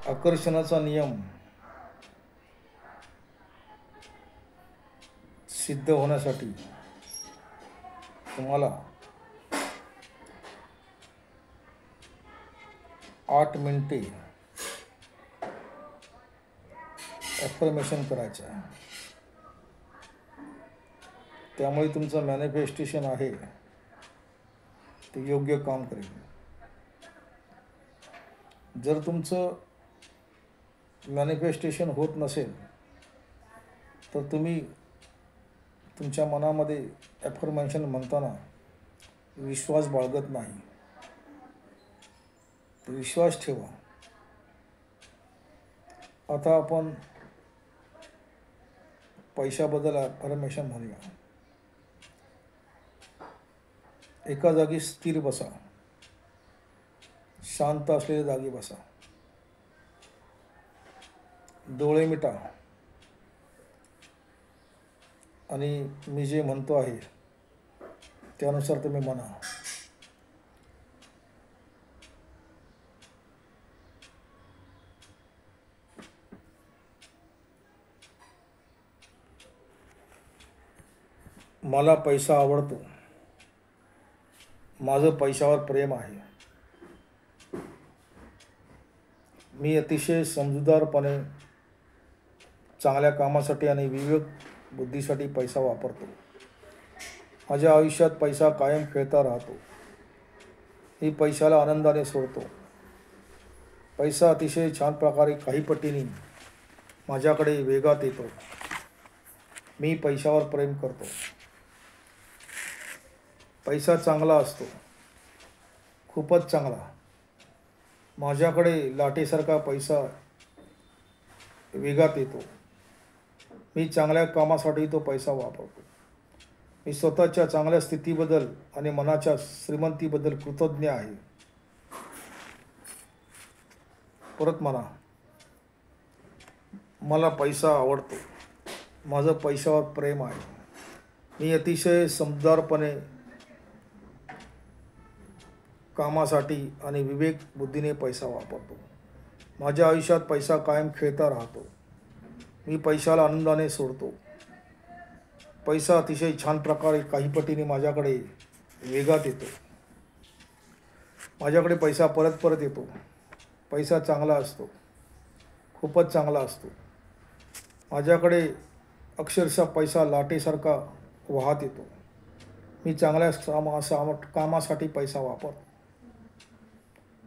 आकर्षणाचा नियम सिद्ध होण्यासाठी तुम्हाला 8 मिनिटे ॲफर्मेशन करायचं आहे. त्यामुळे तुमचं मॅनिफेस्टेशन आहे ते योग्य काम करेल. जर तुमचं मॅनिफेस्टेशन होत नसेल तर तुम्ही तुमच्या मनामध्ये ॲफर्मेशन म्हणताना विश्वास बाळगत नाही. तर विश्वास ठेवा. आता आपण पैशाबद्दल ॲफर्मेशन म्हणूया. एका जागी स्थिर बसा, शांत असलेल्या जागी बसा, डोळे मिटा आणि मी जे म्हणतो आहे त्यानुसार तुम्ही म्हणा. मला पैसा आवडतो. माझं पैशावर प्रेम आहे. मी अतिशय समजूतदारपणे चांगल्या कामासाठी आणि विवेक बुद्धीसाठी पैसा वापरतो. माझ्या आयुष्यात पैसा कायम खेळता राहतो. मी पैशाला आनंदाने सोडतो. पैसा अतिशय छान प्रकारे काही पटीने माझ्याकडे वेगात येतो. मी पैशावर प्रेम करतो. पैसा चांगला असतो, खूपच चांगला. माझ्याकडे लाटेसारखा पैसा वेगात येतो. मी चांगल्या कामासाठी तो पैसा वापरतो. मी स्वतःच्या चांगल्या स्थितीबद्दल आणि मनाच्या श्रीमंतीबद्दल कृतज्ञ आहे. परत म्हणा, मला पैसा आवडतो. माझं पैशावर प्रेम आहे. मी अतिशय समजूतदारपणे कामासाठी आणि विवेक बुद्धीने पैसा वापरतो. माझ्या आयुष्यात पैसा कायम खेळता राहतो. मी पैशाला आनंदाने सोडतो. पैसा अतिशय छान प्रकारे काही पटीने माझ्याकडे वेगात येतो. माझ्याकडे पैसा परत परत येतो. पैसा चांगला असतो, खूपच चांगला असतो. माझ्याकडे अक्षरशः पैसा लाटेसारखा वाहत येतो. मी चांगल्या कामासाठी पैसा वापरतो.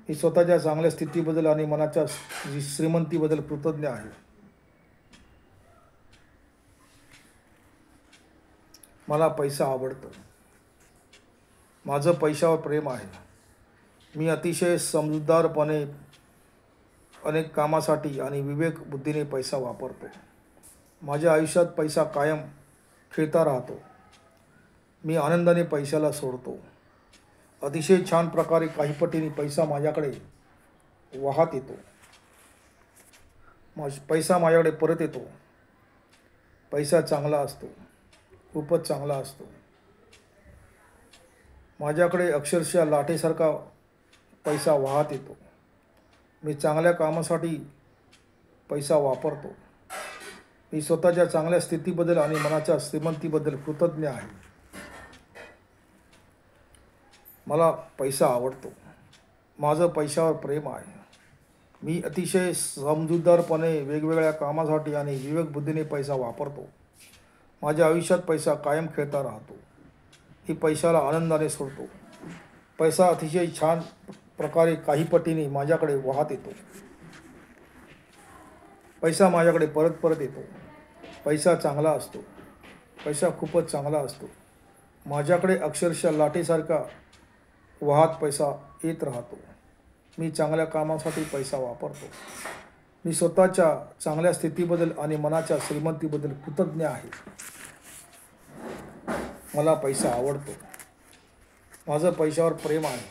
मी स्वतःच्या चांगल्या स्थितीबद्दल आणि मनाच्या श्रीमंतीबद्दल कृतज्ञ आहे. मला पैसा आवडतो. माझं पैशावर प्रेम आहे. मी अतिशय समजूतदारपणे अनेक कामासाठी आणि विवेक बुद्धीने पैसा वापरतो. माझ्या आयुष्यात पैसा कायम खेळता राहतो. मी आनंदाने पैशाला सोडतो. अतिशय छान प्रकारे काही पटीने पैसा माझ्याकडे वाहत येतो. पैसा माझ्याकडे परत येतो. पैसा चांगला असतो, खूपच चांगला असतो. माझ्याकडे अक्षरशः लाटेसारखा पैसा वाहत येतो. मी चांगल्या कामासाठी पैसा वापरतो. मी स्वतःच्या चांगल्या स्थितीबद्दल आणि मनाच्या श्रीमंतीबद्दल कृतज्ञ आहे. मला पैसा आवडतो. माझं पैशावर प्रेम आहे. मी अतिशय समजूतदारपणे वेगवेगळ्या कामासाठी आणि विवेक बुद्धीने पैसा वापरतो. माझ्या आयुष्यात पैसा कायम खेळता राहतो. मी पैशाला आनंदाने सोडतो. पैसा अतिशय छान प्रकारे काही पटीने माझ्याकडे वाहत येतो. पैसा माझ्याकडे परत परत येतो. पैसा चांगला असतो. पैसा खूपच चांगला असतो. माझ्याकडे अक्षरशः लाटेसारखा वाहत पैसा येत राहतो. मी चांगल्या कामासाठी पैसा वापरतो. मी स्वतःच्या चांगल्या स्थितीबद्दल आणि मनाच्या श्रीमंतीबद्दल कृतज्ञ आहे. मला पैसा आवडतो. माझं पैशावर प्रेम आहे.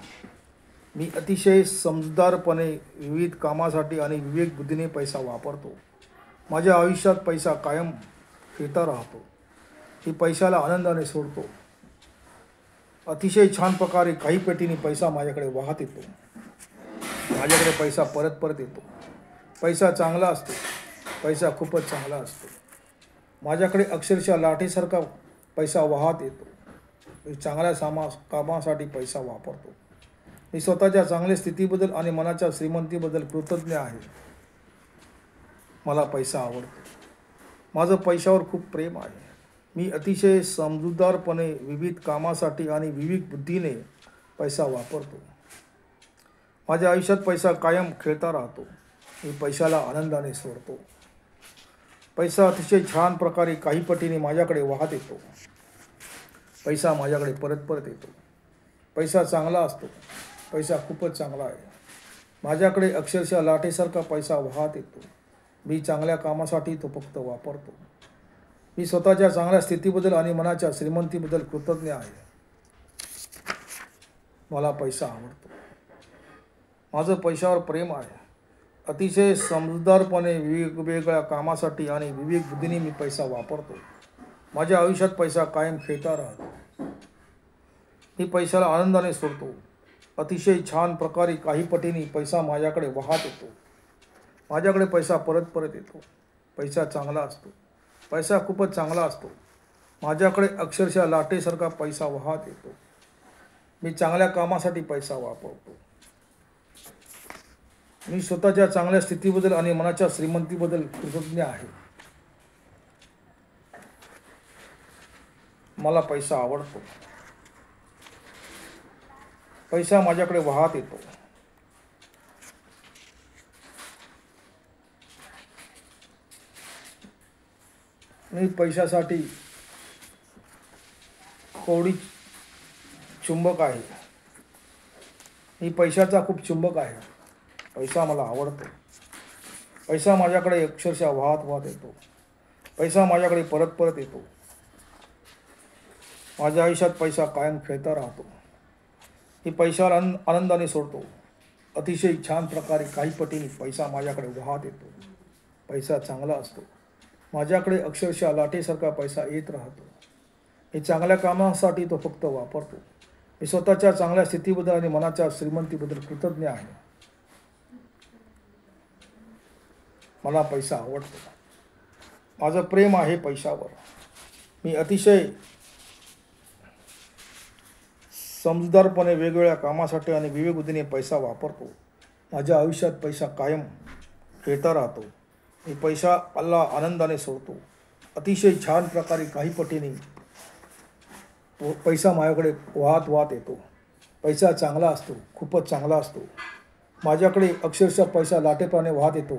मी अतिशय समजूतदारपणे विविध कामासाठी आणि विवेक बुद्धीने पैसा वापरतो. माझ्या आयुष्यात पैसा कायम खेळता राहतो. मी पैशाला आनंदाने सोडतो. अतिशय छान प्रकारे काही पटीने पैसा माझ्याकडे वाहत येतो. माझ्याकडे पैसा परत परत येतो. पैसा चांगला असतो, पैसा खूपच चांगला असतो. माझ्याकडे अक्षरशः लाठीसारखा पैसा वाहत येतो. मी चांगल्या कामासाठी पैसा वापरतो. मी स्वतःच्या चांगल्या स्थितीबद्दल आणि मनाच्या श्रीमंतीबद्दल कृतज्ञ आहे. मला पैसा आवडतो. माझं पैशावर खूप प्रेम आहे. मी अतिशय समजूतदारपणे विविध कामासाठी आणि विवेक बुद्धीने पैसा वापरतो. माझ्या आयुष्यात पैसा कायम खेळता राहतो. मी पैशाला आनंदाने सोडतो. पैसा अतिशय छान प्रकारे काही पटीने माझ्याकडे वाहत येतो. पैसा माझ्याकडे परत परत येतो. पैसा चांगला असतो. पैसा खूपच चांगला आहे. माझ्याकडे अक्षरशः लाठीसारखा पैसा वाहत येतो. मी चांगल्या कामासाठी तो फक्त वापरतो. मी स्वतःच्या चांगल्या स्थितीबद्दल आणि मनाच्या श्रीमंतीबद्दल कृतज्ञ आहे. मला पैसा आवडतो. माझं पैशावर प्रेम आहे. अतिशय समजूतदारपणे वेगवेगळ्या कामासाठी आणि विवेक बुद्धीने मी पैसा वापरतो. माझ्या आयुष्यात पैसा कायम खेळता राहतो. मी पैशाला आनंदाने सोडतो. अतिशय छान प्रकारे काही पटीने पैसा माझ्याकडे वाहत येतो. माझ्याकडे पैसा परत परत येतो. पैसा चांगला असतो. पैसा खूपच चांगला असतो. माझ्याकडे अक्षरशः लाटेसारखा पैसा वाहत येतो. मी चांगल्या कामासाठी पैसा वापरतो. मी स्वतःच्या चांगल्या स्थितीबद्दल आणि मनाच्या श्रीमंतीबद्दल कृतज्ञ आहे. मला पैसा आवडतो. पैसा माझ्याकडे वाहत येतो. मी पैशासाठी कवडी चुंबक आहे. मी पैशाचा खूप चुंबक आहे. पैसा मला आवडतो. पैसा माझ्याकडे अक्षरशः वाहत वाहत येतो. पैसा माझ्याकडे परत परत येतो. माझ्या आयुष्यात पैसा कायम खेळता राहतो. मी पैशाला आनंदाने सोडतो. अतिशय छान प्रकारे काही पटीने पैसा माझ्याकडे वाहत येतो. पैसा चांगला असतो. माझ्याकडे अक्षरशः लाटेसारखा पैसा येत राहतो. मी चांगल्या कामासाठी तो फक्त वापरतो. मी स्वतःच्या चांगल्या स्थितीबद्दल आणि मनाच्या श्रीमंतीबद्दल कृतज्ञ आहे. मला पैसा आवडतो. माझं प्रेम आहे पैशावर. मी अतिशय समजूतदारपणे वेगवेगळ्या कामासाठी आणि विवेक बुद्धीने पैसा वापरतो. माझ्या आयुष्यात पैसा कायम खेळता राहतो. मी पैशाला आनंदाने सोडतो. अतिशय छान प्रकारे काही पटीने पैसा माझ्याकडे वाहत वाहत येतो. पैसा चांगला असतो. खूपच चांगला असतो. माझ्याकडे अक्षरशः पैसा लाटेप्रमाणे वाहत येतो.